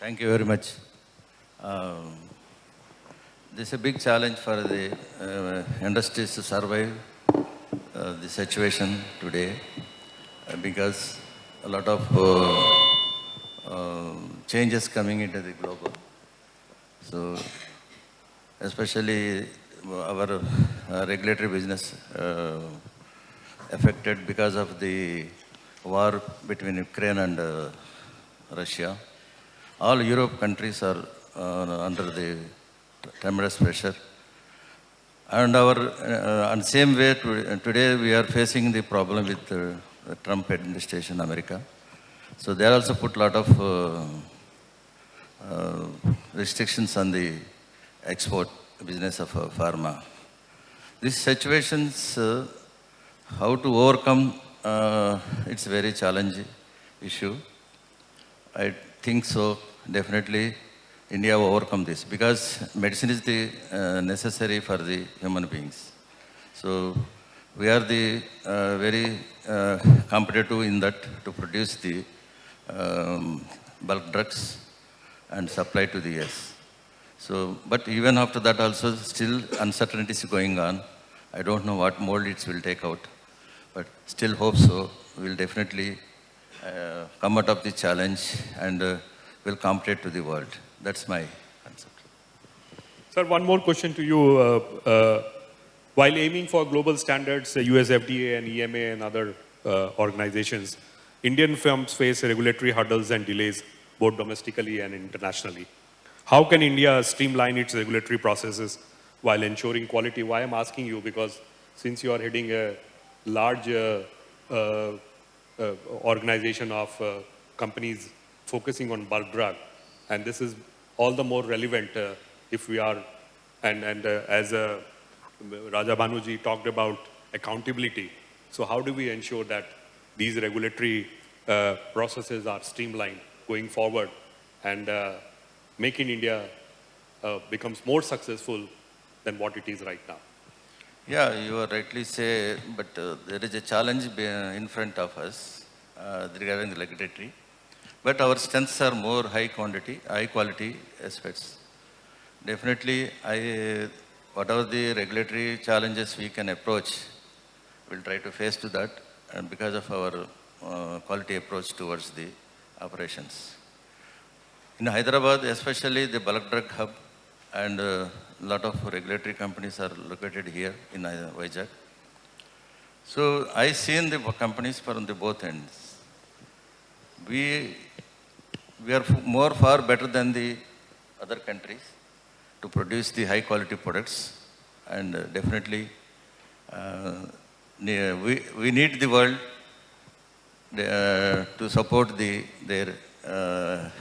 Thank you very much. Um, this is a big challenge for the industries to survive the situation today because a lot of changes coming into the global. So, especially our regulatory business affected because of the war between Ukraine and Russia. All Europe countries are under the tremendous pressure. And and same way today we are facing the problem with the Trump administration, America. So they also put a lot of restrictions on the export business of pharma. These situations, how to overcome, it's a very challenging issue. I think so, definitely India will overcome this because medicine is the necessary for the human beings. So we are the very competitive in that to produce the bulk drugs and supply to the US. So, but even after that also still uncertainty is going on. I don't know what mold it will take out, but still hope so. We will definitely come out of the challenge and will compete to the world. That's my concept. Sir, one more question to you. While aiming for global standards, US FDA and EMA and other organizations, Indian firms face regulatory hurdles and delays both domestically and internationally. How can India streamline its regulatory processes while ensuring quality? Why I'm asking you, because since you are heading a large organization of companies focusing on bulk drug, and this is all the more relevant if we are, and as Raja Bhanuji talked about accountability. So how do we ensure that these regulatory processes are streamlined going forward and making India becomes more successful than what it is right now? Yeah, you are rightly say, but there is a challenge in front of us regarding the regulatory. But our strengths are more high quality aspects. Definitely, whatever the regulatory challenges we can approach, we'll try to face to that, and because of our quality approach towards the operations. In Hyderabad, especially the bulk drug hub, and a lot of regulatory companies are located here in Vizag. So I seen the companies from the both ends. We are more far better than the other countries to produce the high quality products, and definitely we need the world to support their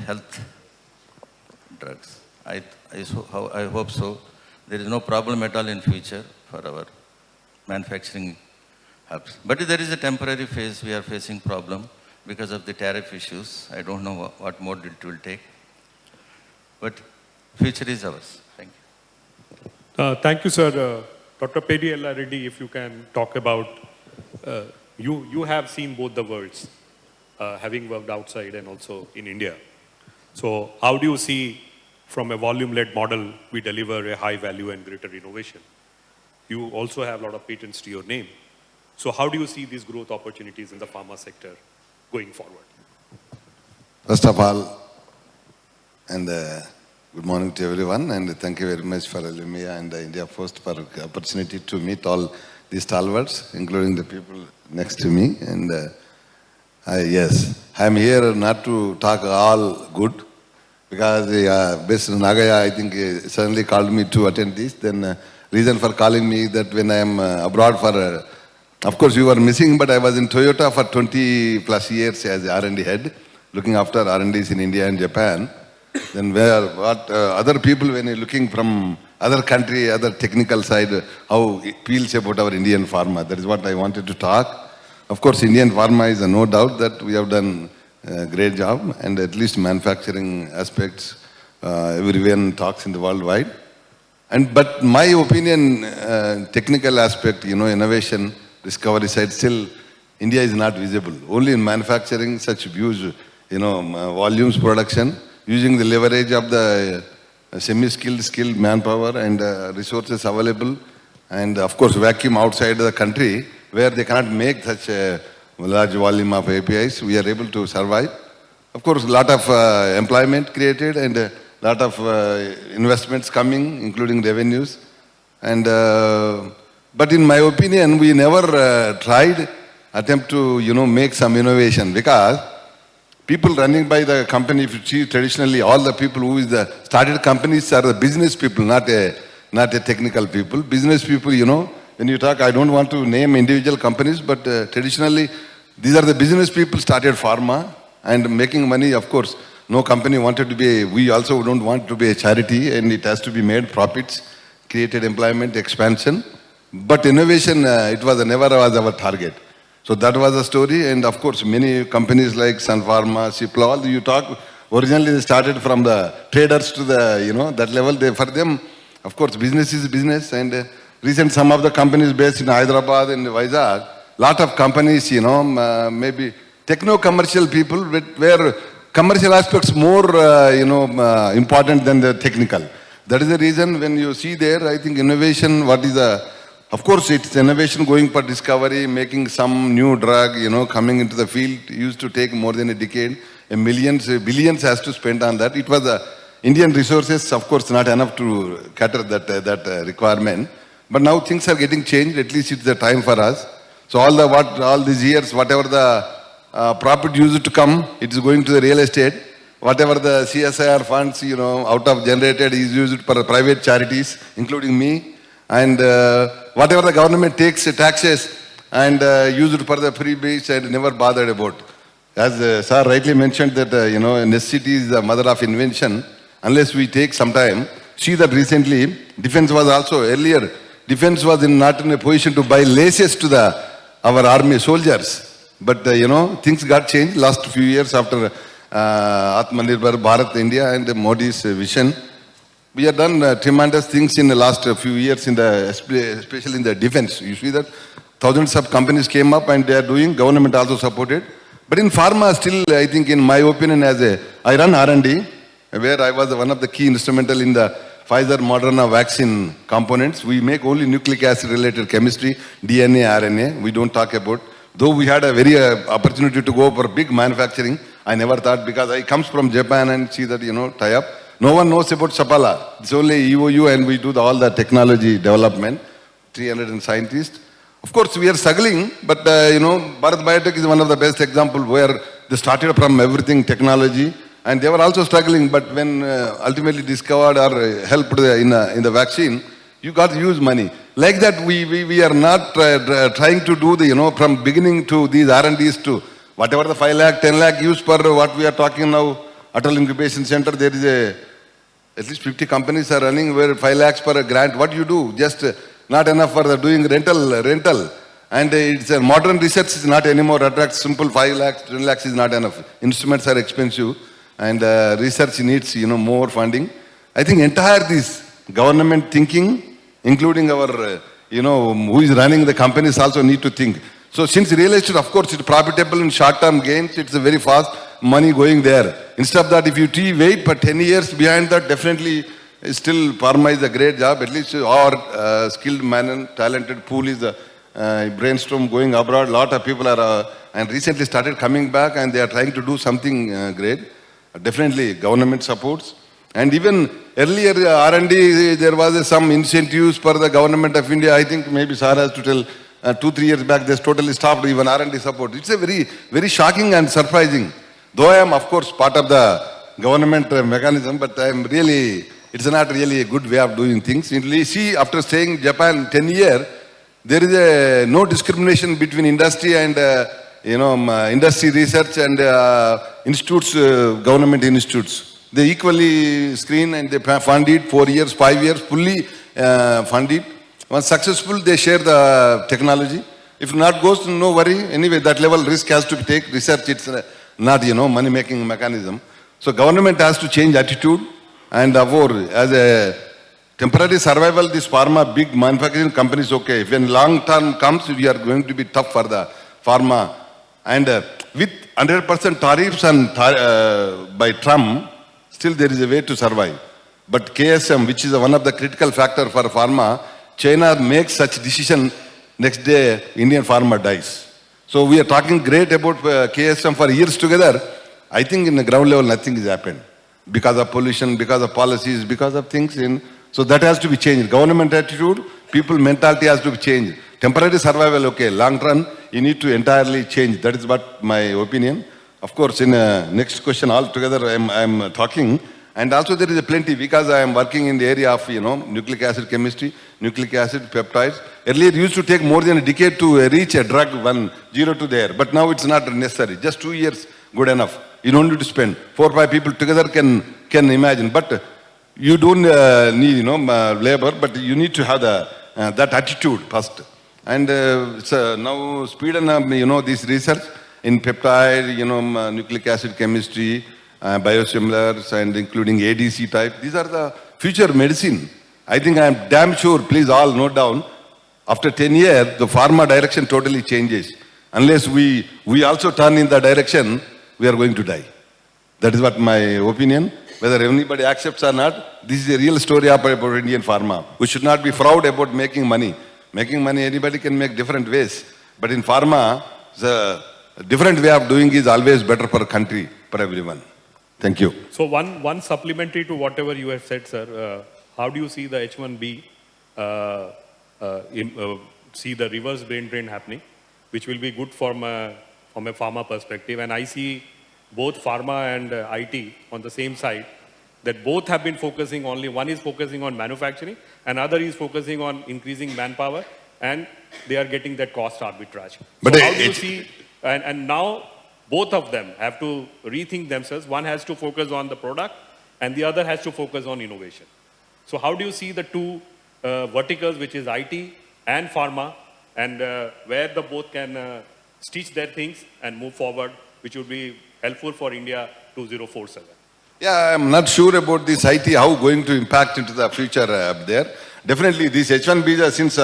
health drugs. I hope so. There is no problem at all in future for our manufacturing hubs. But there is a temporary phase we are facing problem because of the tariff issues. I don't know what mode it will take. But future is ours. Thank you. Thank you, sir. Dr. Pedi Ella Reddy, if you can talk about, you have seen both the worlds, having worked outside and also in India. So how do you see, from a volume-led model, we deliver a high value and greater innovation? You also have a lot of patents to your name. So how do you see these growth opportunities in the pharma sector going forward? First of all, and good morning to everyone, and thank you very much for Lumia and India Post for the opportunity to meet all these stalwarts, including the people next to me. And yes, I'm here not to talk all good, because Mr. Nagaya, I think, suddenly called me to attend this. Then reason for calling me that when I am abroad for, of course you were missing, but I was in Toyota for 20 plus years as R&D head, looking after R&Ds in India and Japan. Then what other people, when you're looking from other country, other technical side, how it feels about our Indian pharma. That is what I wanted to talk. Of course, Indian pharma is no doubt that we have done a great job, and at least manufacturing aspects, everyone talks in the worldwide. But my opinion, technical aspect, innovation, discovery side, still India is not visible. Only in manufacturing such huge, volumes production, using the leverage of the semi-skilled, skilled manpower and resources available, and of course vacuum outside the country where they cannot make such a large volume of APIs, we are able to survive. Of course, a lot of employment created and a lot of investments coming, including revenues. And but in my opinion, we never tried attempt to make some innovation, because people running by the company, if you see traditionally, all the people who started companies are the business people, not a technical people. Business people, when you talk, I don't want to name individual companies, but traditionally, these are the business people started pharma and making money. Of course, no company wanted to be, we also don't want to be a charity, and it has to be made profits, created employment, expansion. But innovation, it was never was our target. So that was the story. And of course, many companies like Sun Pharma, Cipla, all you talk, originally they started from the traders to the, that level. For them, of course, business is business. And recent, some of the companies based in Hyderabad and Vizag, lot of companies, maybe techno-commercial people where commercial aspects more, important than the technical. That is the reason when you see there, I think innovation, of course, it's innovation going for discovery, making some new drug, coming into the field, used to take more than a decade. Billions has to spend on that. It was Indian resources, of course, not enough to cater that requirement. But now things are getting changed. At least it's the time for us. So all these years, whatever the profit used to come, it is going to the real estate. Whatever the CSIR funds, out of generated is used for private charities, including me. And whatever the government takes taxes and use it for the freebies and never bothered about. As Sir rightly mentioned that, necessity is the mother of invention. Unless we take some time, see that recently, defense was also earlier, defense was not in a position to buy laces to our army soldiers. But, things got changed last few years after Atmanirbhar Bharat India and Modi's vision. We have done tremendous things in the last few years, especially in the defense. You see that thousands of companies came up and they are doing, government also supported. But in pharma still, I think in my opinion, I run R&D, where I was one of the key instrumental in the Pfizer Moderna vaccine components. We make only nucleic acid related chemistry, DNA, RNA. We don't talk about. Though we had a very opportunity to go for big manufacturing, I never thought, because I comes from Japan and see that, tie up. No one knows about Sapala. It's only EOU and we do all the technology development, 300 scientists. Of course, we are struggling, but Bharat Biotech is one of the best examples where they started from everything technology and they were also struggling, but when ultimately discovered or helped in the vaccine, you got to use money. Like that, we are not trying to do from beginning to these R&Ds to whatever the 5 lakh, 10 lakh use per what we are talking now, Atal Incubation Center, there is at least 50 companies are running where 5 lakhs per grant. What you do? Just not enough for doing rental. And it's a modern research is not anymore attract simple 5 lakhs, 10 lakhs is not enough. Instruments are expensive and research needs, more funding. I think entire this government thinking, including our, who is running the companies also need to think. So since real estate, of course, it's profitable in short-term gains, it's a very fast money going there. Instead of that, if you wait for 10 years behind that, definitely still pharma is a great job. At least our skilled man and talented pool is a brainstorm going abroad. A lot of people are and recently started coming back and they are trying to do something great. Definitely government supports. And even earlier R&D, there was some incentives for the government of India. I think maybe Sir has to tell 2-3 years back, they totally stopped even R&D support. It's a very, very shocking and surprising. Though I am, of course, part of the government mechanism, but it's not really a good way of doing things. You see, after staying in Japan 10 years, there is no discrimination between industry and, industry research and institutes, government institutes. They equally screen and they fund it 4 years, 5 years, fully fund it. Once successful, they share the technology. If not goes, no worry. Anyway, that level risk has to be taken. Research, it's not, money-making mechanism. So government has to change attitude. And as a temporary survival, this pharma, big manufacturing companies, okay. When long term comes, we are going to be tough for the pharma. And with 100% tariffs and by Trump, Still there is a way to survive. But KSM, which is one of the critical factor for pharma, China makes such decision, next day Indian pharma dies. So we are talking great about KSM for years together. I think in the ground level nothing has happened. Because of pollution, because of policies, because of things so that has to be changed. Government attitude, people mentality has to be changed. Temporary survival, okay. Long run, you need to entirely change. That is what my opinion. Of course, in next question altogether, I'm talking. And also there is a plenty because I am working in the area of, nucleic acid chemistry, nucleic acid, peptides. Earlier it used to take more than a decade to reach a drug 1-0 to there. But now it's not necessary. Just 2 years, good enough. You don't need to spend. 4 or 5 people together can imagine. But you don't need, labor, but you need to have that attitude first. And so now speed and, this research in peptide, nucleic acid chemistry, biosimilars and including ADC type. These are the future medicine. I think I am damn sure, please all note down, after 10 years, the pharma direction totally changes. Unless we also turn in the direction, we are going to die. That is what my opinion. Whether anybody accepts or not, this is a real story about Indian pharma. We should not be proud about making money. Making money, anybody can make different ways. But in pharma, the different way of doing is always better for a country, for everyone. Thank you. So one supplementary to whatever you have said, sir. How do you see the H1B, see the reverse brain drain happening, which will be good from a pharma perspective? And I see both pharma and IT on the same side, that both have been focusing only, one is focusing on manufacturing, and other is focusing on increasing manpower, and they are getting that cost arbitrage. But so how do you see, and now both of them have to rethink themselves. One has to focus on the product and the other has to focus on innovation. So how do you see the two verticals, which is IT and pharma, and where the both can stitch their things and move forward, which would be helpful for India 2047? Yeah, I'm not sure about this IT, how going to impact into the future there. Definitely this H1 visa, since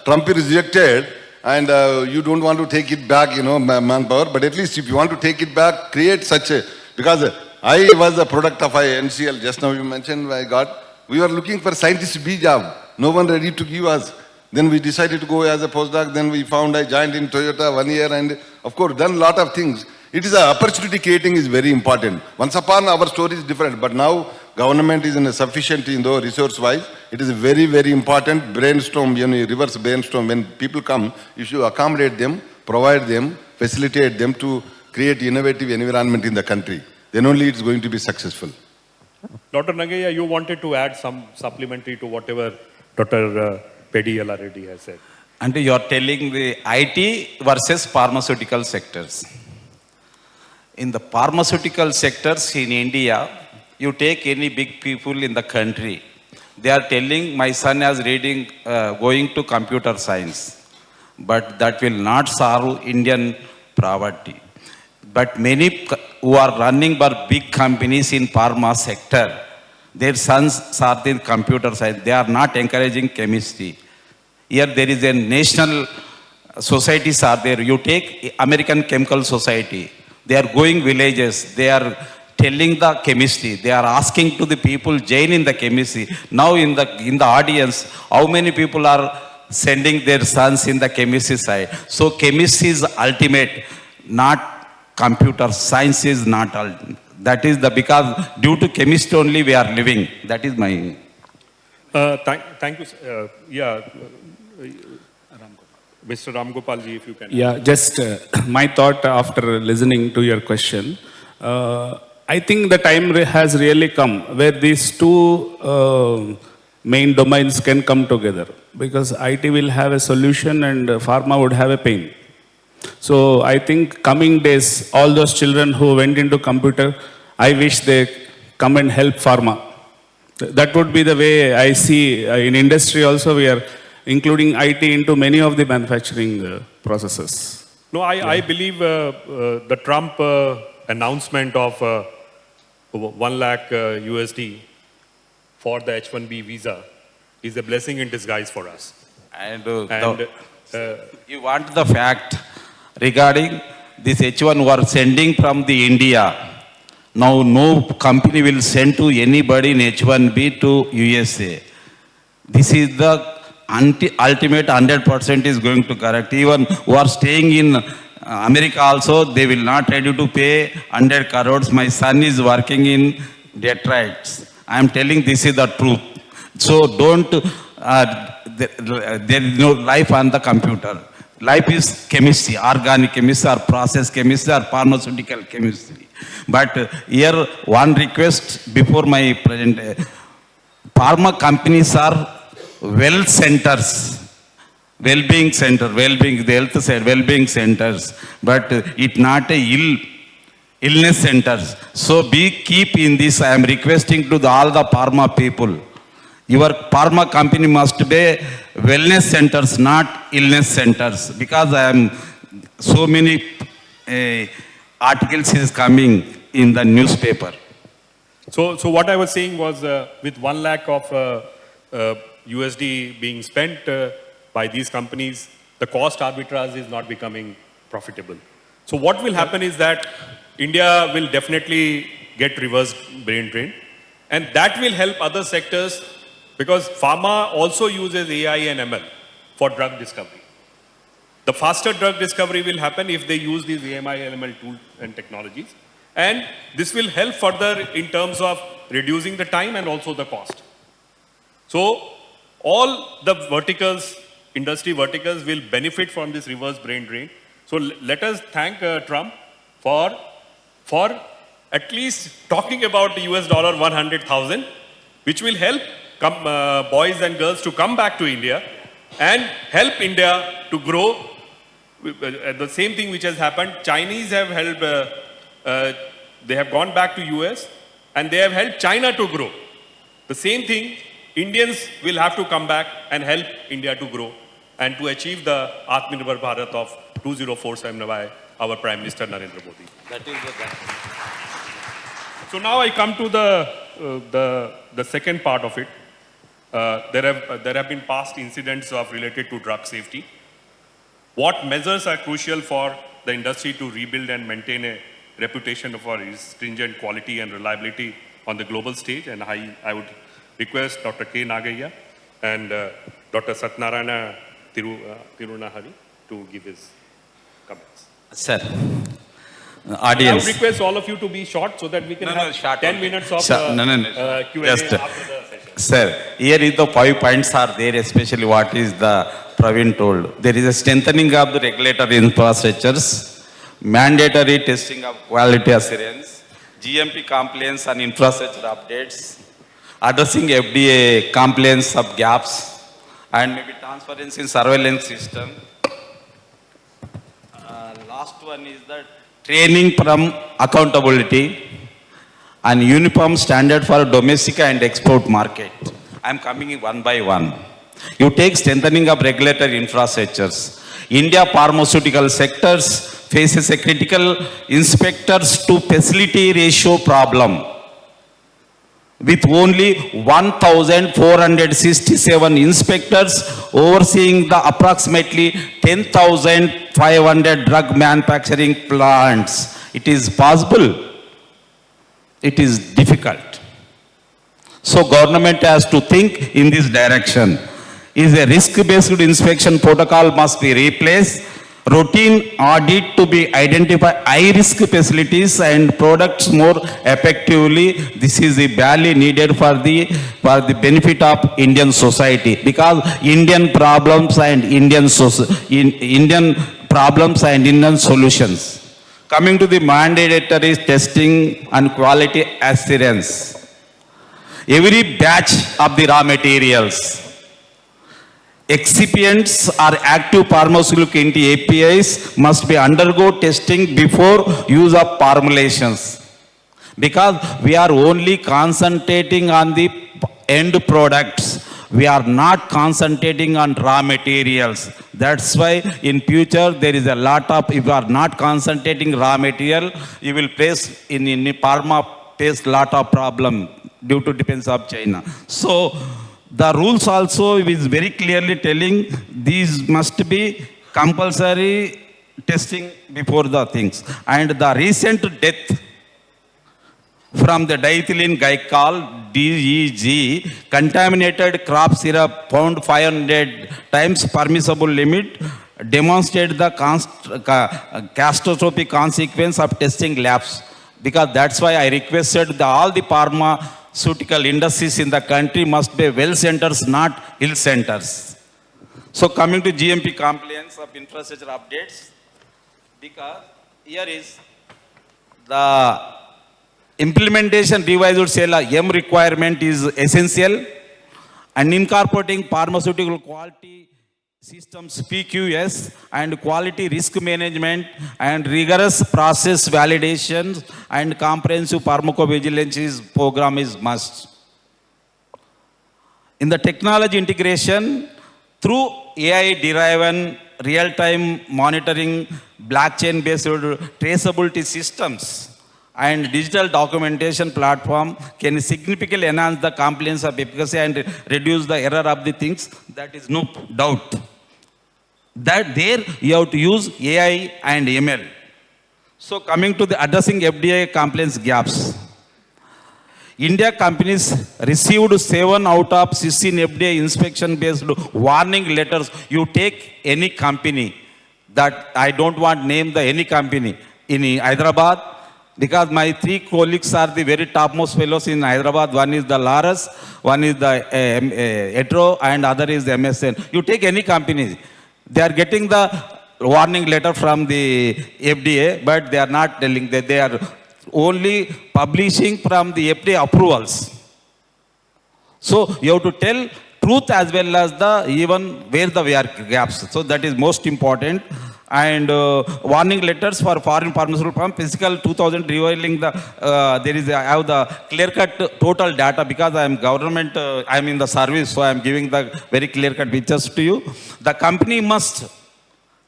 Trump is rejected, and you don't want to take it back, manpower, but at least if you want to take it back, create such a, because I was a product of NCL, just now you mentioned we were looking for scientist B job, no one ready to give us. Then we decided to go as a postdoc, then we found I joined in Toyota 1 year and of course done a lot of things. It is opportunity creating is very important. Once upon our story is different, but now government is in a sufficient resource wise. It is very, very important brainstorm, reverse brainstorm. When people come, you should accommodate them, provide them, facilitate them to create innovative environment in the country. Then only it's going to be successful. Dr. Nagaya, you wanted to add some supplementary to whatever Dr. Pedi Yella Reddy has said. And you are telling the IT versus pharmaceutical sectors. In the pharmaceutical sectors in India, you take any big people in the country, they are telling my son is reading, going to computer science, but that will not solve Indian poverty. But many who are running for big companies in pharma sector, their sons are in computer science. They are not encouraging chemistry. Here there is a national societies are there. You take American Chemical Society. They are going villages. They are telling the chemistry. They are asking to the people join in the chemistry. Now in the audience, how many people are sending their sons in the chemistry side? So chemistry is ultimate, not computer science is not ultimate. That is because due to chemistry only we are living. That is my. Thank you. Mr. Ram Gopal ji, if you can. Yeah, just my thought after listening to your question. I think the time has really come where these two main domains can come together, because IT will have a solution and pharma would have a pain. So I think coming days, all those children who went into computer, I wish they come and help pharma. That would be the way I see in industry also. We are including IT into many of the manufacturing processes. No, I believe the Trump announcement of 1 lakh USD for the H1B visa is a blessing in disguise for us. And you want the fact regarding this H1 who are sending from the India, Now no company will send to anybody in H1B to USA. This is the ultimate 100% is going to correct. Even who are staying in America also, they will not ready to pay 100 crores. My son is working in Detroit. I am telling this is the truth. So don't, there is no life on the computer. Life is chemistry, organic chemistry or process chemistry or pharmaceutical chemistry. But here one request before my present, pharma companies are well centers, well-being center, well-being, the health side, well-being centers, but it not a illness centers. So keep in this, I am requesting to all the pharma people. Your pharma company must be wellness centers, not illness centers, because I am so many articles is coming in the newspaper. So what I was saying was with 1 lakh of USD being spent by these companies, the cost arbitrage is not becoming profitable. So what will happen is that India will definitely get reverse brain drain, and that will help other sectors because pharma also uses AI and ML for drug discovery. The faster drug discovery will happen if they use these AI and ML tools and technologies, and this will help further in terms of reducing the time and also the cost. So all the verticals, industry verticals will benefit from this reverse brain drain. So let us thank Trump for at least talking about the US dollar 100,000, which will help boys and girls to come back to India and help India to grow. The same thing which has happened, Chinese have helped, they have gone back to US and they have helped China to grow. The same thing, Indians will have to come back and help India to grow and to achieve the Atmanirbhar Bharat of 2047 by our Prime Minister Narendra Modi. That is the So now I come to the second part of it. There have been past incidents related to drug safety. What measures are crucial for the industry to rebuild and maintain a reputation for stringent quality and reliability on the global stage? And I would request Dr. K. Nagaiah and Dr. Satyanarayana Tirunahari to give his comments. Sir, I would audience. request all of you to be short so that we can have short 10 only. minutes of Q&A Just, after the session. Sir, here is the 5 points are there, especially what is the Praveen told. There is a strengthening of the regulatory infrastructures, mandatory testing of quality assurance, GMP compliance and infrastructure updates, addressing FDA compliance of gaps, and maybe transparency in surveillance system. Last one is the training from accountability and uniform standard for domestic and export market. I am coming one by one. You take strengthening of regulatory infrastructures. India pharmaceutical sectors faces a critical inspectors to facility ratio problem, with only 1,467 inspectors overseeing the approximately 10,500 drug manufacturing plants. It is possible. It is difficult. So government has to think in this direction. Is a risk-based inspection protocol must be replaced. Routine audit to be identify high-risk facilities and products more effectively. This is badly needed for the benefit of Indian society, because Indian problems and Indian solutions. Coming to the mandatory testing and quality assurance. Every batch of the raw materials, excipients or active pharmaceutical APIs must be undergo testing before use of formulations, because we are only concentrating on the end products. We are not concentrating on raw materials. That's why in future there is a lot of, if you are not concentrating raw material, you will face in pharma face lot of problem due to dependence of China. So the rules also is very clearly telling these must be compulsory testing before the things. And the recent death from the diethylene glycol, DEG, contaminated crop syrup found 500 times permissible limit, demonstrate the catastrophic consequence of testing labs. Because that's why I requested all the pharmaceutical industries in the country must be well centers, not hill centers. So coming to GMP compliance of infrastructure updates, because here is the implementation revised SELA M requirement is essential, and incorporating pharmaceutical quality systems PQS and quality risk management and rigorous process validation and comprehensive pharmacovigilance program is must. In the technology integration, through AI-driven real-time monitoring, blockchain-based traceability systems, and digital documentation platform can significantly enhance the compliance of efficacy and reduce the error of the things. That is no doubt. That there you have to use AI and ML. So coming to the addressing FDA compliance gaps. India companies received 7 out of 16 FDA inspection-based warning letters. You take any company that I don't want name the any company in Hyderabad, because my 3 colleagues are the very topmost fellows in Hyderabad. One is the Laurus, one is the Etro, and other is the MSN. You take any company, they are getting the warning letter from the FDA, but they are not telling that they are only publishing from the FDA approvals. So you have to tell truth as well as the even where the gaps. So that is most important. And warning letters for foreign pharmaceutical firm, physical 2000 revealing the, I have the clear-cut total data because I am government, I am in the service, so I am giving the very clear-cut pictures to you. The company must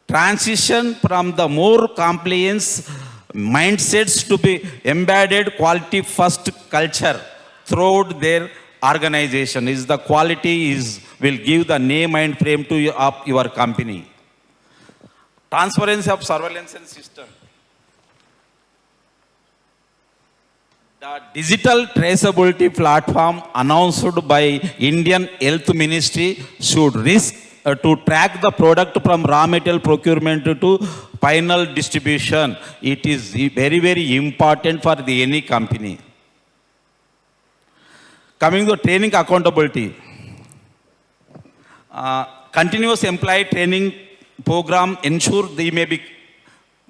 transition from the more compliance mindsets to be embedded quality first culture throughout their organization. Is the quality is will give the name and frame to your company. Transparency of surveillance and system. The digital traceability platform announced by Indian Health Ministry should risk to track the product from raw material procurement to final distribution. It is very, very important for any company. Coming to training accountability. Continuous employee training program ensure they may be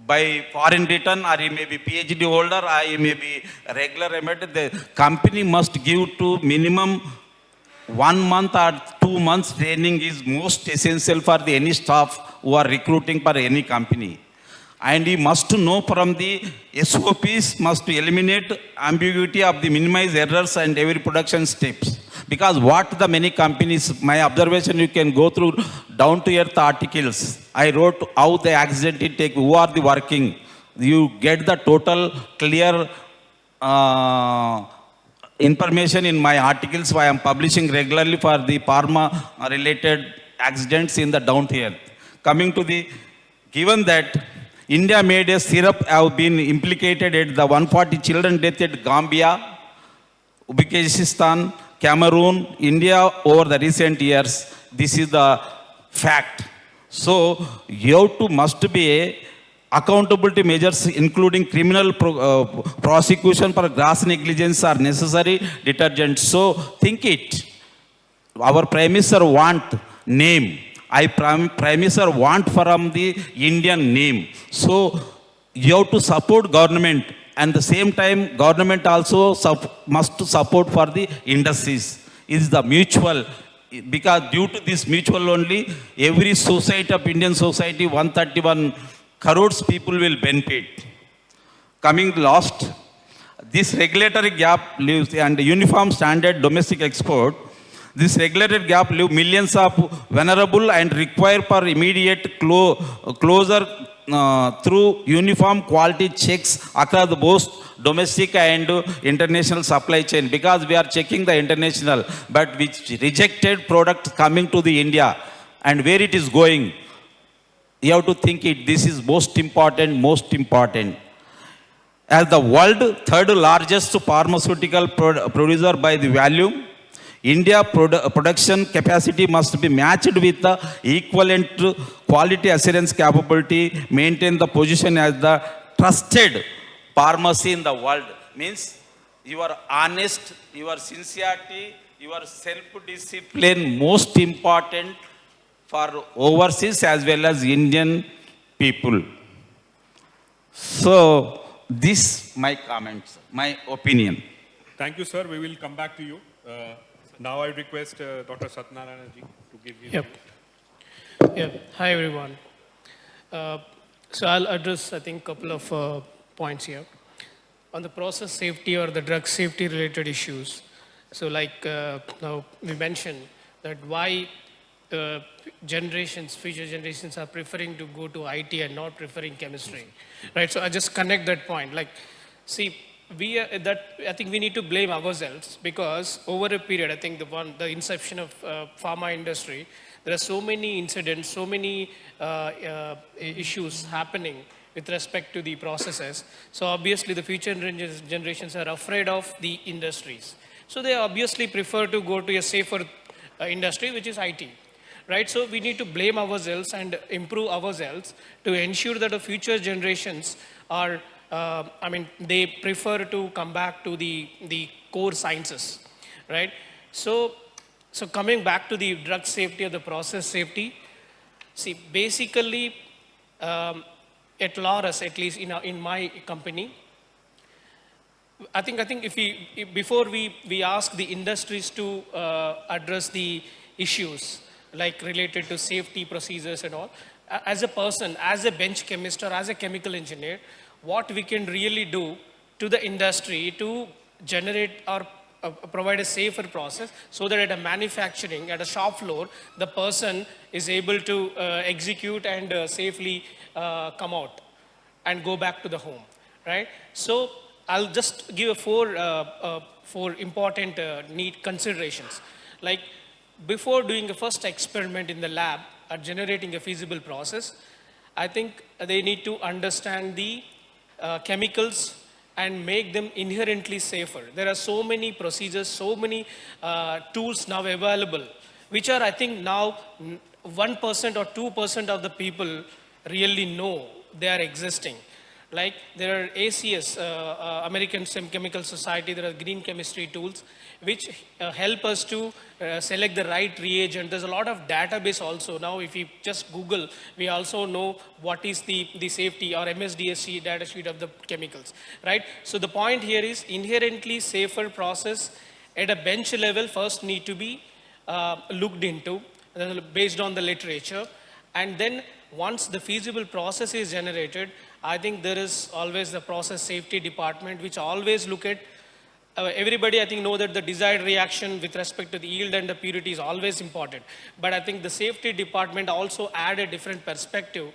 by foreign return, or he may be PhD holder, or he may be regular embedded. The company must give to minimum 1 month or 2 months training is most essential for any staff who are recruiting for any company. And he must know from the SOPs, must eliminate ambiguity of the minimize errors and every production steps. Because what the many companies, my observation, you can go through down to earth articles. I wrote how the accident it take, who are the working. You get the total clear information in my articles, why I am publishing regularly for the pharma related accidents in the down to earth. Coming to the, given that India made a syrup have been implicated at the 140 children death at Gambia, Uzbekistan, Cameroon, India over the recent years. This is the fact. So you have to must be a accountability measures including criminal prosecution for gross negligence are necessary detergents. So think it. Our Prime Minister want name. Prime Minister want from the Indian name. So you have to support government, and the same time government also must support for the industries. Is the mutual, because due to this mutual only every society of Indian society 131 crores people will benefit. Coming last, this regulatory gap leaves and uniform standard domestic export. This regulatory gap leaves millions of vulnerable and require for immediate closure through uniform quality checks across both domestic and international supply chain. Because we are checking the international, but which rejected products coming to the India and where it is going. You have to think it. This is most important, most important. As the world third largest pharmaceutical producer by the volume, India production capacity must be matched with the equivalent quality assurance capability, maintain the position as the trusted pharmacy in the world. Means your honest, your sincerity, your self-discipline most important for overseas as well as Indian people. So, this my comments, my opinion. Thank you, sir. We will come back to you. Now I request Dr. Satyanarayana ji to give his Yep. views. Yeah. Hi, everyone. So I'll address, I think, a couple of points here on the process safety or the drug safety related issues. So like now we mentioned that why future generations are preferring to go to IT and not preferring chemistry, right? So I just connect that point. Like, see, I think we need to blame ourselves because over a period, I think the inception of pharma industry, there are so many incidents, so many issues happening with respect to the processes. So obviously the future generations are afraid of the industries. So they obviously prefer to go to a safer industry, which is IT. Right, so we need to blame ourselves and improve ourselves to ensure that the future generations are, they prefer to come back to the core sciences, right? So coming back to the drug safety or the process safety, see, basically, at Laurus, at least in my company, I think before we ask the industries to address the issues like related to safety procedures and all, as a person, as a bench chemist or as a chemical engineer, what we can really do to the industry to generate or provide a safer process so that at a manufacturing, at a shop floor, the person is able to execute and safely come out and go back to the home, right? So I'll just give four important need considerations. Like, before doing a first experiment in the lab at generating a feasible process, I think they need to understand the chemicals and make them inherently safer. There are so many procedures, so many tools now available, which are, I think, now 1% or 2% of the people really know they are existing. Like, there are ACS, American Chemical Society, there are green chemistry tools, which help us to select the right reagent. There's a lot of database also. Now, if you just Google, we also know what is the safety or MSDSC data sheet of the chemicals, right? So the point here is inherently safer process at a bench level first need to be looked into based on the literature. And then once the feasible process is generated, I think there is always the process safety department, which always look at everybody, I think, know that the desired reaction with respect to the yield and the purity is always important. But I think the safety department also add a different perspective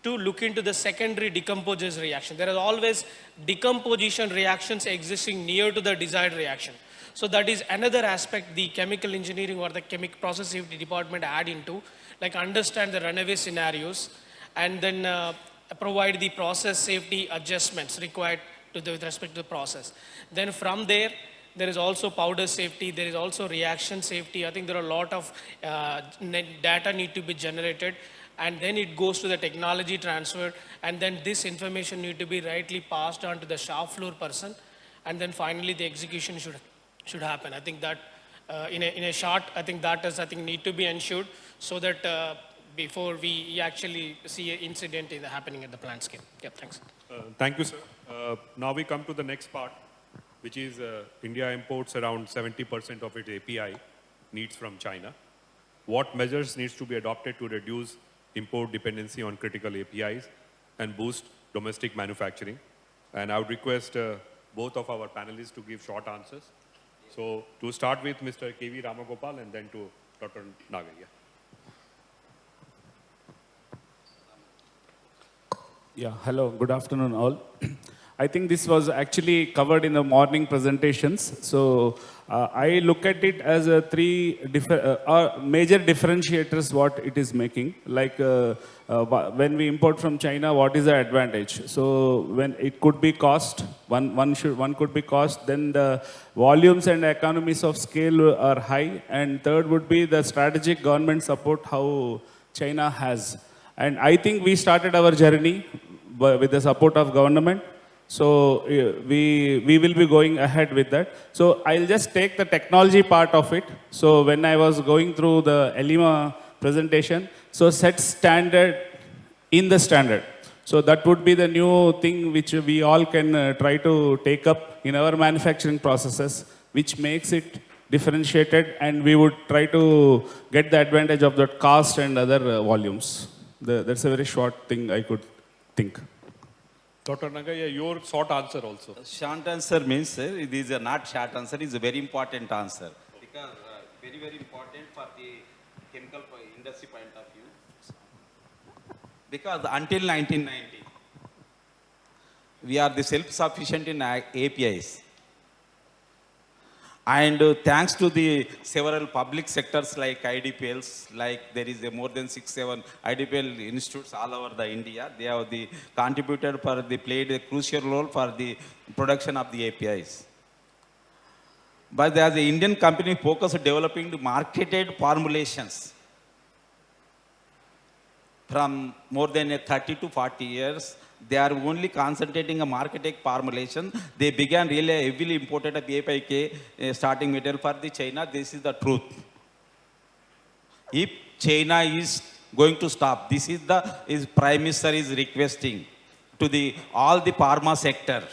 to look into the secondary decomposers reaction. There are always decomposition reactions existing near to the desired reaction. So that is another aspect the chemical engineering or the process safety department add into, like understand the runaway scenarios and then provide the process safety adjustments required with respect to the process. Then from there is also powder safety, there is also reaction safety. I think there are a lot of data need to be generated, and then it goes to the technology transfer, and then this information need to be rightly passed on to the shop floor person, and then finally the execution should happen. I think that in a short, I think that is, I think, need to be ensured so that before we actually see an incident happening at the plant scale. Yeah, thanks. Thank you, sir. Now we come to the next part, which is India imports around 70% of its API needs from China. What measures needs to be adopted to reduce import dependency on critical APIs and boost domestic manufacturing? And I would request both of our panelists to give short answers. So to start with Mr. K.V. Ramagopal and then to Dr. Nagaya. Yeah, hello, good afternoon all. I think this was actually covered in the morning presentations. So I look at it as a major differentiators what it is making. Like when we import from China, what is the advantage? So when it could be cost, one could be cost. Then the volumes and economies of scale are high, and third would be the strategic government support how China has. And I think we started our journey with the support of government. So we will be going ahead with that. So I'll just take the technology part of it. So when I was going through the ELIMA presentation, so set standard in the standard. So that would be the new thing which we all can try to take up in our manufacturing processes, which makes it differentiated, and we would try to get the advantage of that cost and other volumes. That's a very short thing I could think. Dr. Nagaya, your short answer also. Short answer means, sir, it is a not short answer, it is a very important answer. Because very, very important for the chemical industry point of view. Because until 1990, we are the self-sufficient in APIs. And thanks to the several public sectors like IDPLs, like there is more than 6-7 IDPL institutes all over the India, they have played a crucial role for the production of the APIs. But as an Indian company focused on developing the marketed formulations from more than 30 to 40 years, they are only concentrating on marketing formulation. They began really heavily imported API starting material for the China. This is the truth. If China is going to stop, this is the Prime Minister is requesting to all the pharma sector.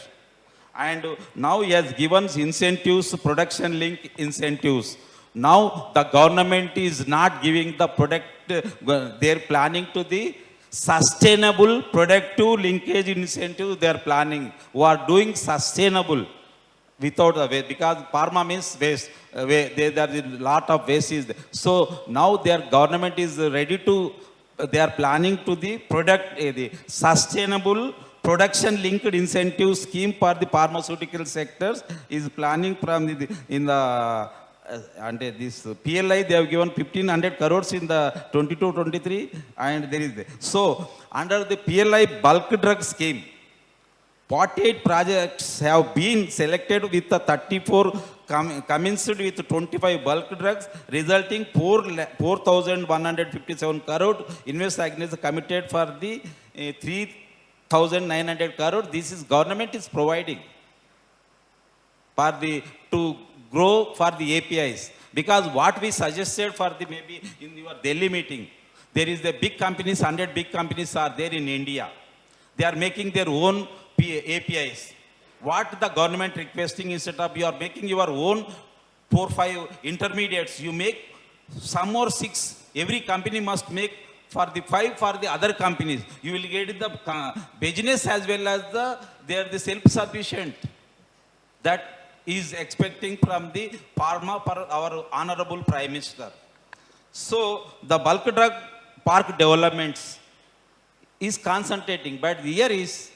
And now he has given incentives, production link incentives. Now the government is not giving the product, they are planning to the sustainable productive linkage incentive they are planning, who are doing sustainable without the waste, because pharma means waste. There is a lot of waste is there. So now their government is ready to, they are planning to the the sustainable production linked incentive scheme for the pharmaceutical sectors is planning from and this PLI, they have given 1,500 crores in the 22-23, and there is so under the PLI bulk drug scheme, 48 projects have been selected with the 34 commenced with 25 bulk drugs, resulting 4,157 crore. Invest against committed for the 3,900 crore. This is government is providing for to grow for the APIs, because what we suggested for the maybe in your Delhi meeting, there is the big companies, 100 big companies are there in India. They are making their own APIs. What the government requesting, instead of you are making your own 4-5 intermediates, you make some or 6. Every company must make for the 5 for the other companies. You will get the business as well as they are the self-sufficient. That is expecting from the pharma for our honorable Prime Minister. So the bulk drug park developments is concentrating, but here is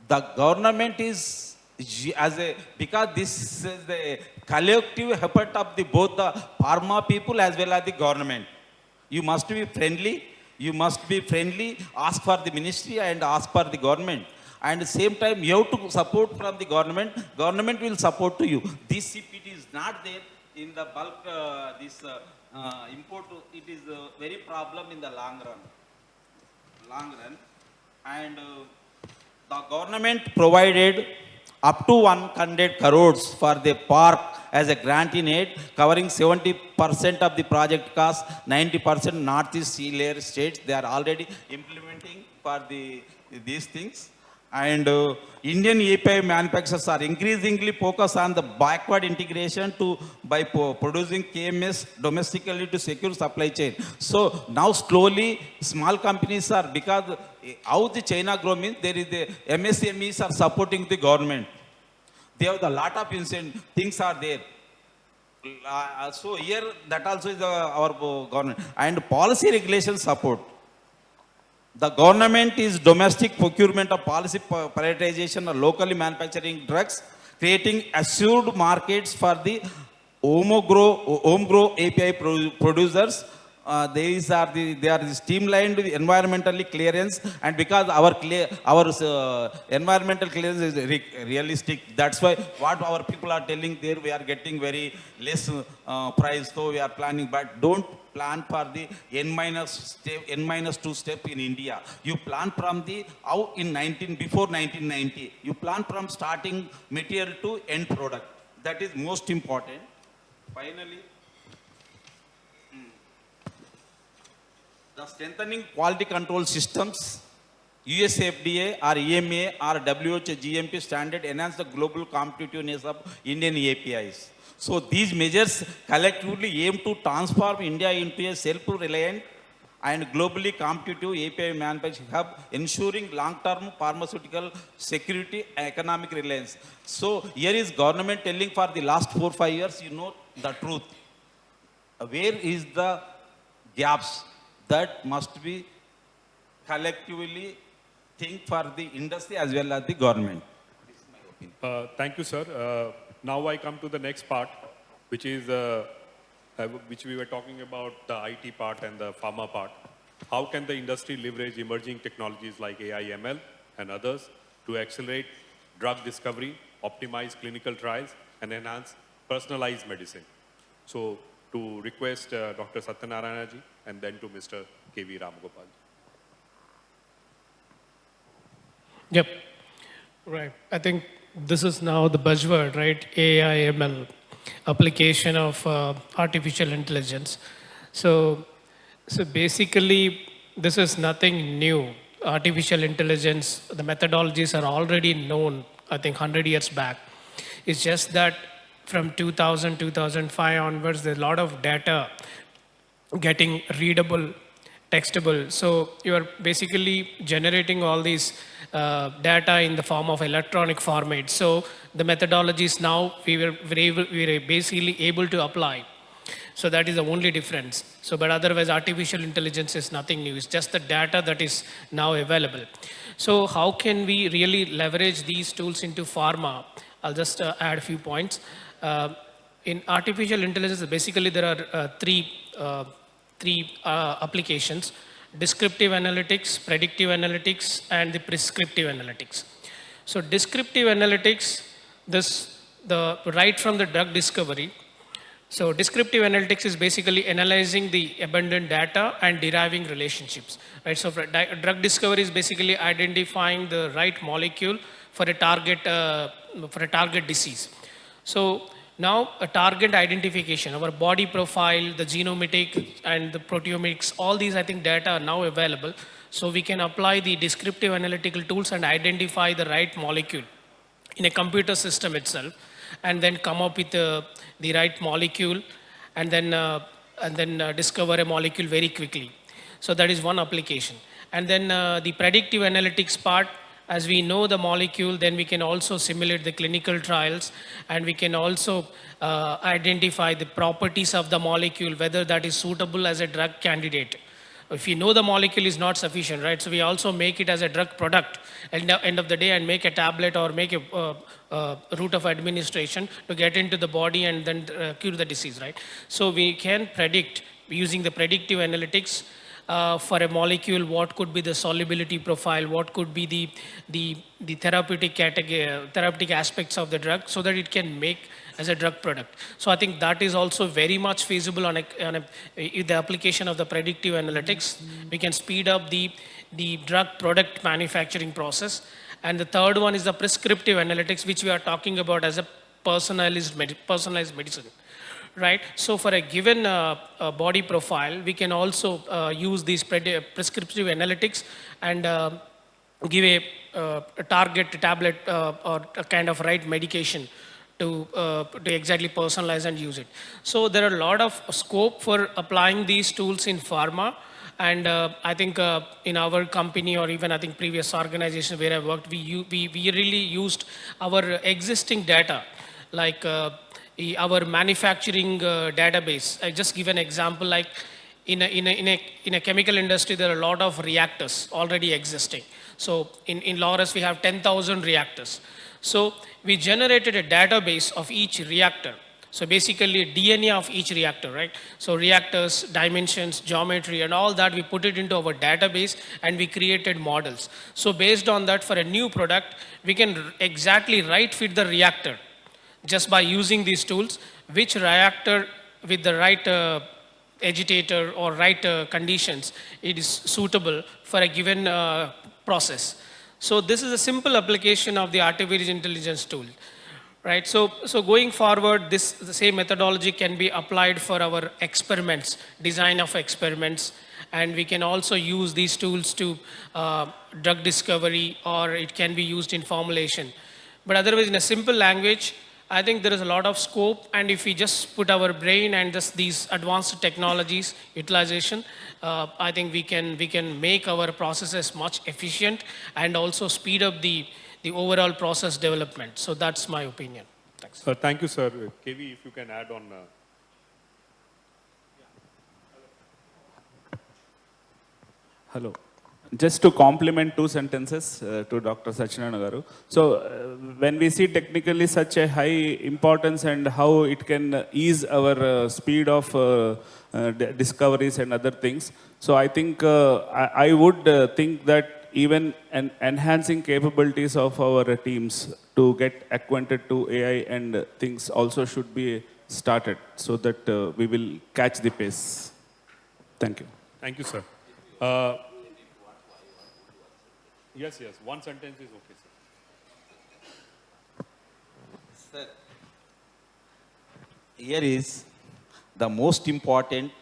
the government is because this is the collective effort of both the pharma people as well as the government. You must be friendly. You must be friendly. Ask for the ministry and ask for the government. And at the same time, you have to support from the government. Government will support to you. This CPT is not there in the bulk, import. It is a very problem in the long run. And the government provided up to 100 crores for the park as a grant in aid, covering 70% of the project cost, 90% Northeast sea layer states. They are already implementing for these things. And Indian API manufacturers are increasingly focused on the backward integration by producing KMS domestically to secure supply chain. So now slowly small companies are, because how the China grow means there is the MSMEs are supporting the government. They have a lot of things are there. So here that also is our government and policy regulation support. The government is domestic procurement of policy prioritization of locally manufacturing drugs, creating assured markets for the home grow API producers. They are streamlined with environmentally clearance, and because our environmental clearance is realistic, that's why what our people are telling there, we are getting very less price, so we are planning, but don't plan for the N-2 step in India. You plan from the how in before 1990. You plan from starting material to end product. That is most important. Finally, the strengthening quality control systems, US FDA or EMA or WHO GMP standard enhance the global competitiveness of Indian APIs. So these measures collectively aim to transform India into a self-reliant and globally competitive API manufacturing hub, ensuring long-term pharmaceutical security and economic reliance. So here is government telling for the last 4-5 years, you know the truth. Where is the gaps that must be collectively think for the industry as well as the government? Thank you, sir. Now I come to the next part, which is which we were talking about, the IT part and the pharma part. How can the industry leverage emerging technologies like AI, ML and others to accelerate drug discovery, optimize clinical trials, and enhance personalized medicine? So to request Dr. Satyanarayana ji and then to Mr. K.V. Ramgopal. Yep. Right. I think this is now the buzzword, right? AI, ML, application of artificial intelligence. So basically, this is nothing new. Artificial intelligence, the methodologies are already known, I think 100 years back. It's just that from 2000, 2005 onwards, there's a lot of data getting readable, textable. So you are basically generating all these data in the form of electronic format. So the methodologies now we were basically able to apply. So that is the only difference. So, but otherwise artificial intelligence is nothing new. It's just the data that is now available. So how can we really leverage these tools into pharma? I'll just add a few points. In artificial intelligence, basically there are three applications: descriptive analytics, predictive analytics, and the prescriptive analytics. So descriptive analytics, right from the drug discovery. So descriptive analytics is basically analyzing the abundant data and deriving relationships. Right? So for drug discovery is basically identifying the right molecule for a target disease. So now a target identification, our body profile, the genomic and the proteomics, all these I think data are now available. So we can apply the descriptive analytical tools and identify the right molecule in a computer system itself, and then come up with the right molecule, and then discover a molecule very quickly. So that is one application. And then the predictive analytics part, as we know the molecule, then we can also simulate the clinical trials, and we can also identify the properties of the molecule, whether that is suitable as a drug candidate. If you know the molecule is not sufficient, right? So we also make it as a drug product at the end of the day and make a tablet or make a route of administration to get into the body and then cure the disease, right? So we can predict using the predictive analytics for a molecule, what could be the solubility profile, what could be the therapeutic category, therapeutic aspects of the drug, so that it can make as a drug product. So I think that is also very much feasible on the application of the predictive analytics. We can speed up the drug product manufacturing process. And the third one is the prescriptive analytics, which we are talking about as a personalized medicine. Right? So for a given body profile, we can also use these prescriptive analytics and give a target tablet or a kind of right medication to exactly personalize and use it. So there are a lot of scope for applying these tools in pharma. And I think in our company, or even I think previous organizations where I worked, we really used our existing data, like our manufacturing database. I just give an example, like in a chemical industry, there are a lot of reactors already existing. So in Laurus, we have 10,000 reactors. So we generated a database of each reactor. So basically DNA of each reactor, right? So reactors, dimensions, geometry, and all that, we put it into our database and we created models. So based on that, for a new product, we can exactly right fit the reactor just by using these tools, which reactor with the right agitator or right conditions, it is suitable for a given process. So this is a simple application of the artificial intelligence tool. Right, so going forward, the same methodology can be applied for our experiments, design of experiments, and we can also use these tools to drug discovery, or it can be used in formulation. But otherwise, in a simple language, I think there is a lot of scope, and if we just put our brain and just these advanced technologies utilization, I think we can make our processes much efficient and also speed up the overall process development. So that's my opinion. Thanks. Thank you, sir. KV, if you can add on. Hello. Just to complement two sentences to Dr. Sachinarayana Garu. So when we see technically such a high importance and how it can ease our speed of discoveries and other things, so I think I would think that even enhancing capabilities of our teams to get acquainted to AI and things also should be started so that we will catch the pace. Thank you. Thank you, sir. Yes, one sentence is okay, sir. Sir, here is the most important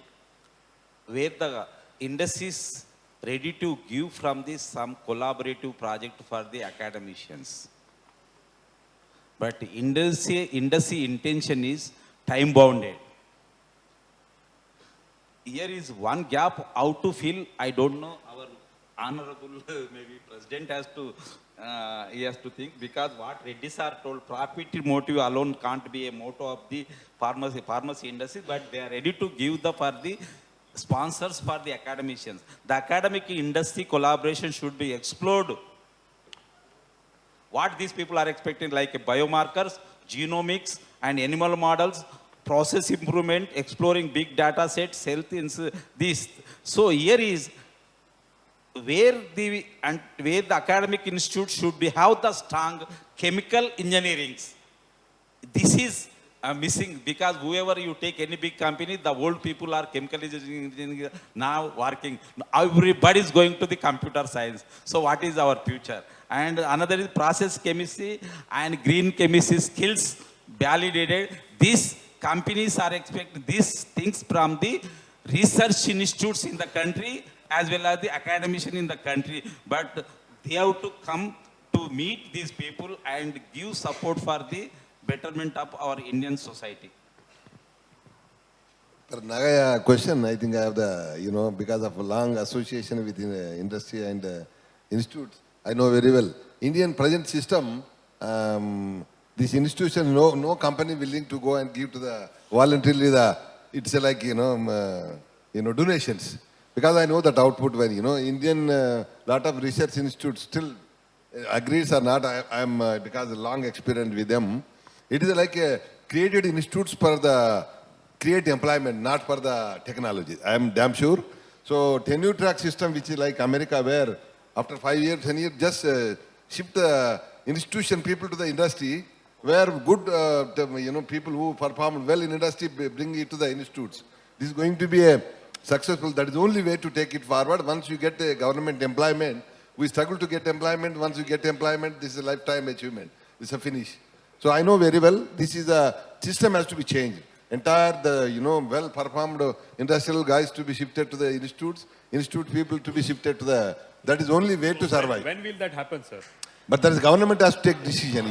where the industry is ready to give from this some collaborative project for the academicians. But industry intention is time bounded. Here is one gap how to fill. I don't know. Our honorable maybe president has to he has to think, because what Reddy sir told, profit motive alone can't be a motto of the pharmacy industry, but they are ready to give for the sponsors for the academicians. The academic industry collaboration should be explored. What these people are expecting, like biomarkers, genomics, and animal models, process improvement, exploring big data sets, health, this. So here is where the academic institute should be have the strong chemical engineering. This is missing, because whoever you take any big company, the old people are chemical engineering now working. Everybody is going to the computer science. So what is our future? And another is process chemistry and green chemistry skills validated. These companies are expecting these things from the research institutes in the country as well as the academician in the country. But they have to come to meet these people and give support for the betterment of our Indian society. For Nagaya question, I think I have the, because of a long association with industry and institutes, I know very well. Indian present system, this institution, no company willing to go and give to the voluntarily it's like, donations. Because I know that output when, Indian, lot of research institutes still agrees or not, I'm because of long experience with them, it is like created institutes for the create employment, not for the technology. I am damn sure. So tenure track system, which is like America, where after 5 years, 10 years, just shift the institution people to the industry, where good, people who perform well in industry bring it to the institutes. This is going to be a successful. That is the only way to take it forward. Once you get a government employment, we struggle to get employment. Once you get employment, this is a lifetime achievement. It's a finish. So I know very well, this is a system has to be changed. Entire well-performed industrial guys to be shifted to the institutes, institute people to be shifted to the, that is the only way to survive. When will that happen, sir? But there is government has to take decision,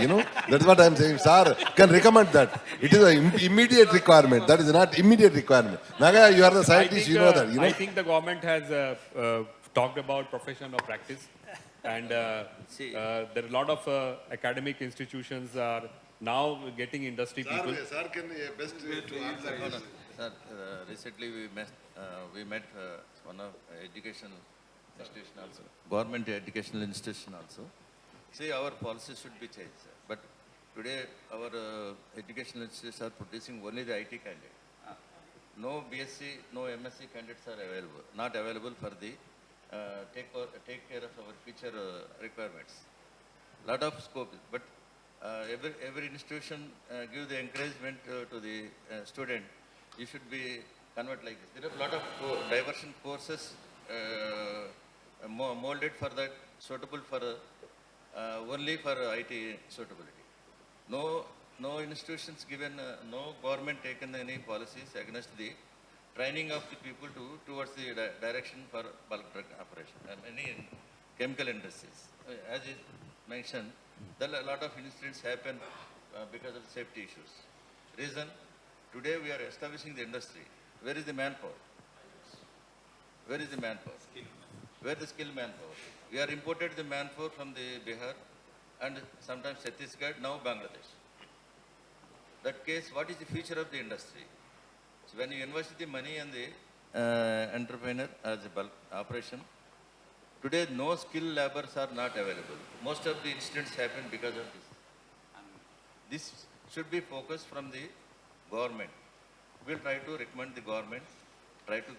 That's what I am saying. Sir, can recommend that. It is an immediate requirement. That is not immediate requirement. Nagaya, you are the scientist, you know that. I think the government has talked about profession or practice. And there are a lot of academic institutions are now getting industry people. Sir can best to answer. Sir, recently we met one of educational institution also, government educational institution also. See, our policy should be changed, sir. But today, our educational institutions are producing only the IT candidate. No BSc, no MSc candidates are available, not available for the take care of our future requirements. Lot of scope, but every institution give the encouragement to the student. You should be convert like this. There are a lot of diversion courses molded for that, suitable for only for IT suitability. No institutions given, no government taken any policies against the training of the people towards the direction for bulk drug operation and any chemical industries. As is mentioned, there are a lot of incidents happen because of safety issues. Reason, today we are establishing the industry. Where is the manpower? Where is the manpower? Where the skilled manpower? We are imported the manpower from the Bihar and sometimes Chhattisgarh, now Bangladesh. That case, what is the future of the industry? So when you invest the money in the entrepreneur as a bulk operation, today no skilled laborers are not available. Most of the incidents happen because of this. This should be focused from the government. We'll try to recommend the government, try to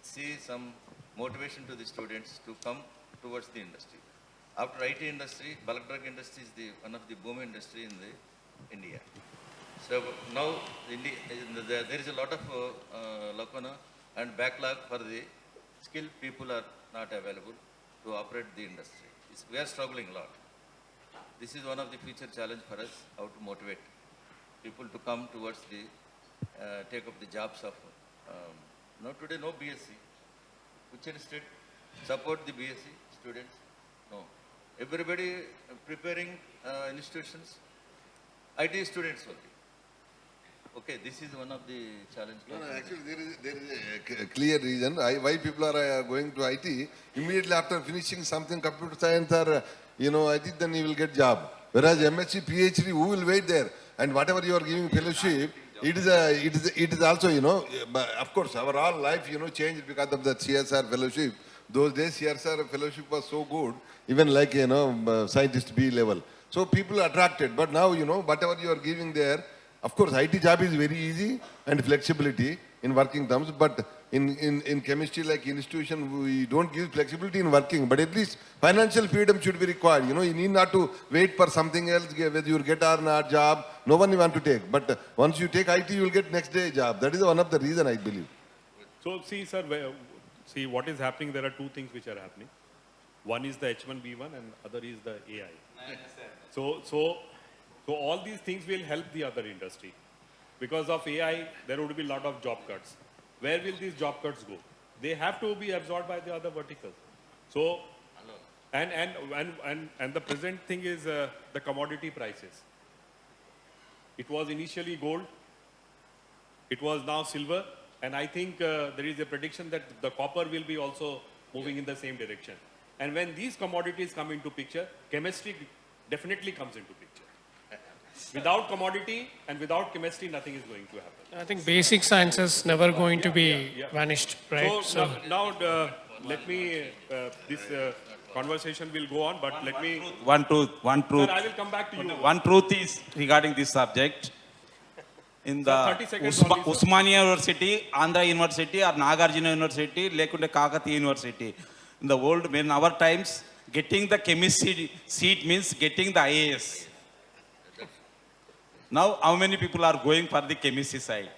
see some motivation to the students to come towards the industry. After IT industry, bulk drug industry is one of the boom industry in the India. So now there is a lot of lacuna and backlog for the skilled people are not available to operate the industry. We are struggling a lot. This is one of the future challenge for us, how to motivate people to come towards the take up the jobs of today no BSc. Which state support the BSc students? No. Everybody preparing institutions, IT students only. Okay, this is one of the challenges. No, actually there is a clear reason why people are going to IT. Immediately after finishing something, computer science or IT, then you will get job. Whereas MSc, PhD, who will wait there? And whatever you are giving fellowship, it is also, but of course, our all life, changed because of the CSR fellowship. Those days, CSR fellowship was so good, even like, scientist B level. So people are attracted. But now, whatever you are giving there, of course, IT job is very easy and flexibility in working terms. But in chemistry, like institution, we don't give flexibility in working. But at least financial freedom should be required. You need not to wait for something else, whether you get or not job. No one want to take. But once you take IT, you will get next day job. That is one of the reason, I believe. So see, sir, see what is happening. There are two things which are happening. One is the H1B1 and other is the AI. So all these things will help the other industry. Because of AI, there would be a lot of job cuts. Where will these job cuts go? They have to be absorbed by the other verticals. So, and the present thing is the commodity prices. It was initially gold. It was now silver. And I think there is a prediction that the copper will be also moving in the same direction. And when these commodities come into picture, chemistry definitely comes into picture. Without commodity and without chemistry, nothing is going to happen. I think basic science is never going to be vanished, right? So now let me, this conversation will go on, but let me... One truth. Sir, I will come back to you. One truth is regarding this subject. In the 30 seconds only, sir. Usmania University, Andhra University, or Nagarjuna University, Lekunde Kakati University. In the world, in our times, getting the chemistry seat means getting the IAS. Now, how many people are going for the chemistry side?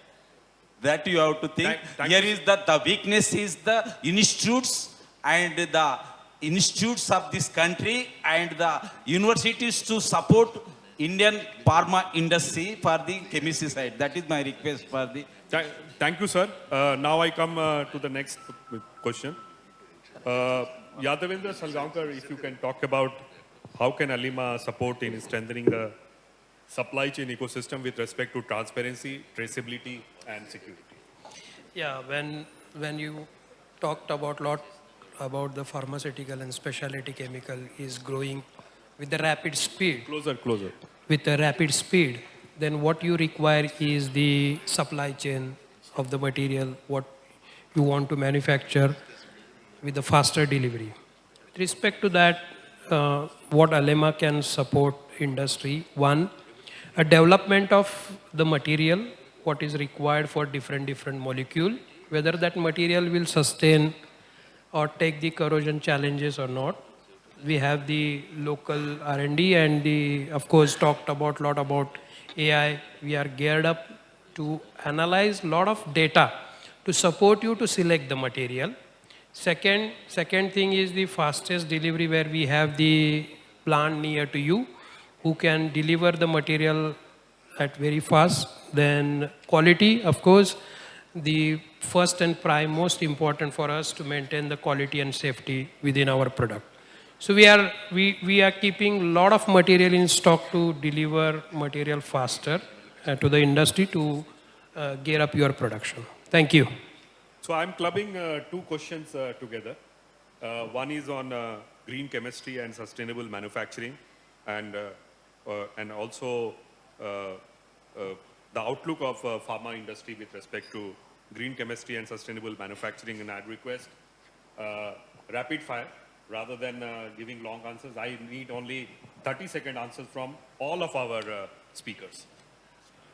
That you have to think. Thank Here you. is the weakness is the institutes and the institutes of this country and the universities to support Indian pharma industry for the chemistry side. That is my request for the... Thank you, sir. Now I come to the next question. Yadavendra Salgaonkar, if you can talk about how can Alima support in strengthening the supply chain ecosystem with respect to transparency, traceability, and security. Yeah, when you talked about lot about the pharmaceutical and specialty chemical is growing with the rapid speed. Closer. With the rapid speed, then what you require is the supply chain of the material, what you want to manufacture with the faster delivery. With respect to that, what Alema can support industry, one, a development of the material, what is required for different molecule, whether that material will sustain or take the corrosion challenges or not. We have the local R&D and the, of course, talked about lot about AI. We are geared up to analyze lot of data to support you to select the material. Second thing is the fastest delivery, where we have the plant near to you who can deliver the material at very fast. Then quality, of course, the first and prime most important for us to maintain the quality and safety within our product. So we are keeping a lot of material in stock to deliver material faster to the industry to gear up your production. Thank you. So I'm clubbing two questions together. One is on green chemistry and sustainable manufacturing, and also the outlook of pharma industry with respect to green chemistry and sustainable manufacturing. And I'd request rapid fire rather than giving long answers. I need only 30-second answers from all of our speakers.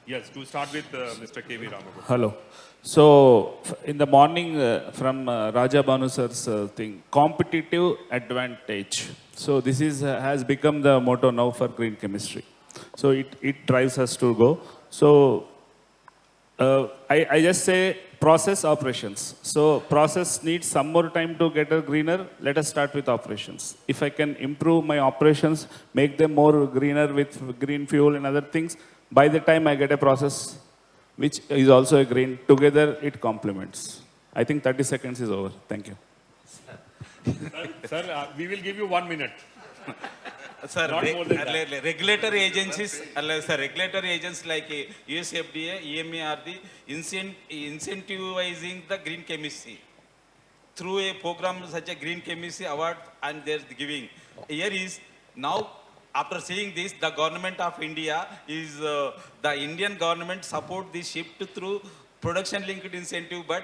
Yes, to start with Mr. K.V. Ramagopal. Hello. So, in the morning from Raja Bhanu sir's thing, competitive advantage. So, this is has become the motto now for green chemistry. So, it drives us to go. So, I just say process operations. So, process needs some more time to get a greener. Let us start with operations. If I can improve my operations, make them more greener with green fuel and other things, by the time I get a process which is also a green, together it complements. I think 30 seconds is over. Thank you. Sir, we will give you 1 minute. Sir, Not more than that. regulatory agencies, sir, regulatory agents like US FDA, EMA are the incentivizing the green chemistry through a program such a green chemistry award, and they're giving. Here is now, after seeing this, the government of India is, the Indian government support this shift through production linked incentive, but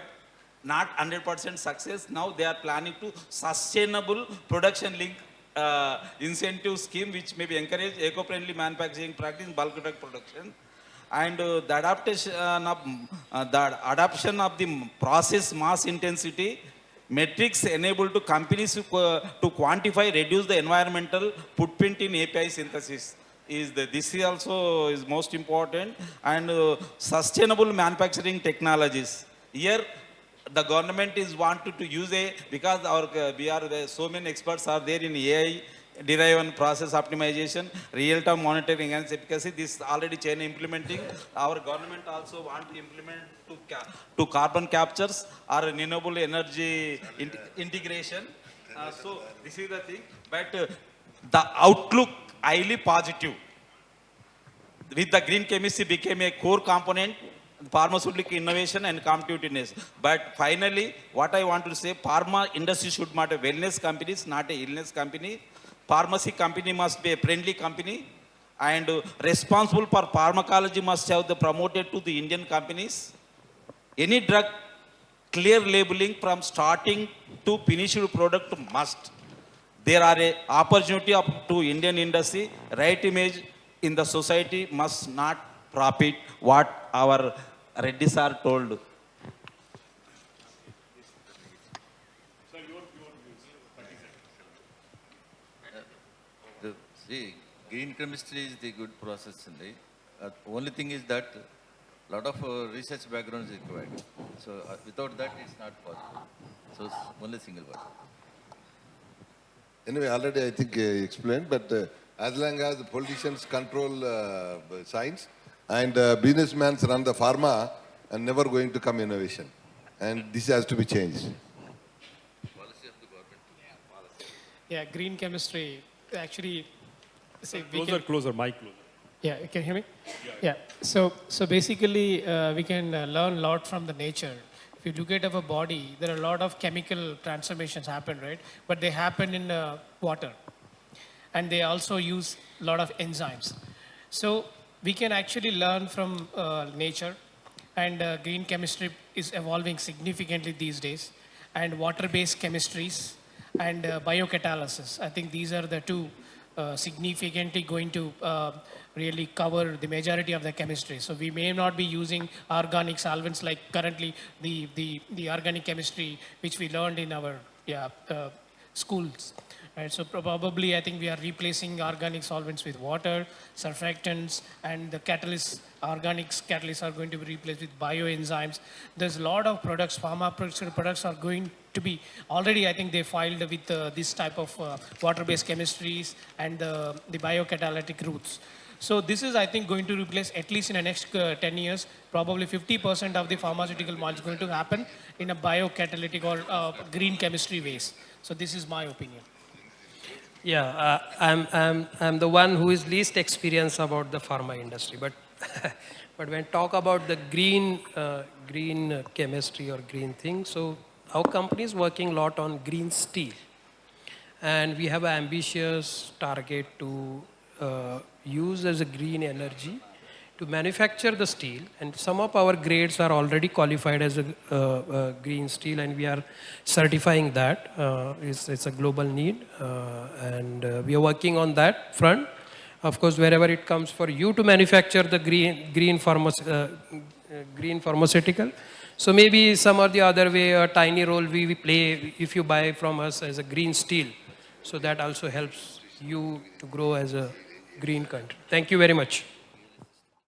not 100% success. Now they are planning to sustainable production link incentive scheme, which may be encourage eco-friendly manufacturing practice, bulk drug production, and the adoption of the process mass intensity metrics enable to companies to quantify, reduce the environmental footprint in API synthesis. This is also is most important, and sustainable manufacturing technologies. Here, the government is wanted to use because so many experts are there in AI, derived process optimization, real-time monitoring and efficacy. This already China implementing. Our government also want to implement to carbon captures or renewable energy integration. So this is the thing. But the outlook highly positive. With the green chemistry became a core component, pharmaceutical innovation and competitiveness. But finally, what I want to say, pharma industry should not a wellness company, not a illness company. Pharmacy company must be a friendly company, and responsible for pharmacology must have the promoted to the Indian companies. Any drug, clear labeling from starting to finished product must. There are a opportunity up to Indian industry, right image in the society must not profit what our Reddys are told. See, green chemistry is the good process. Only thing is that a lot of research background is required. So without that, it's not possible. So it's only single word. Anyway, already I think explained, but as long as the politicians control science and businessmen run the pharma, and never going to come innovation. And this has to be changed. Policy of the government. Yeah, green chemistry, actually, see, Closer, mic closer. Yeah, you can hear me? Yeah. So basically, we can learn a lot from the nature. If you look at our body, there are a lot of chemical transformations happen, right? But they happen in water. And they also use a lot of enzymes. So we can actually learn from nature. and green chemistry is evolving significantly these days, and water-based chemistries and biocatalysis. I think these are the two significantly going to really cover the majority of the chemistry. So we may not be using organic solvents like currently the organic chemistry which we learned in our schools. Right, so probably I think we are replacing organic solvents with water, surfactants, and the catalysts, catalysts are going to be replaced with bioenzymes. There's a lot of products, pharma products are going to be, already I think they filed with this type of water-based chemistries and the biocatalytic routes. So this is, I think, going to replace, at least in the next 10 years, probably 50% of the pharmaceutical molecules going to happen in a biocatalytic or green chemistry ways. So this is my opinion. Yeah, I'm the one who is least experienced about the pharma industry, but but when talk about the green chemistry or green thing, so our company is working a lot on green steel, and we have an ambitious target to use as a green energy to manufacture the steel, and some of our grades are already qualified as a green steel, and we are certifying that. It's a global need, and we are working on that front. Of course, wherever it comes for you to manufacture the green pharmaceutical, so maybe some or the other way, a tiny role we play if you buy from us as a green steel. So that also helps you to grow as a green country. Thank you very much.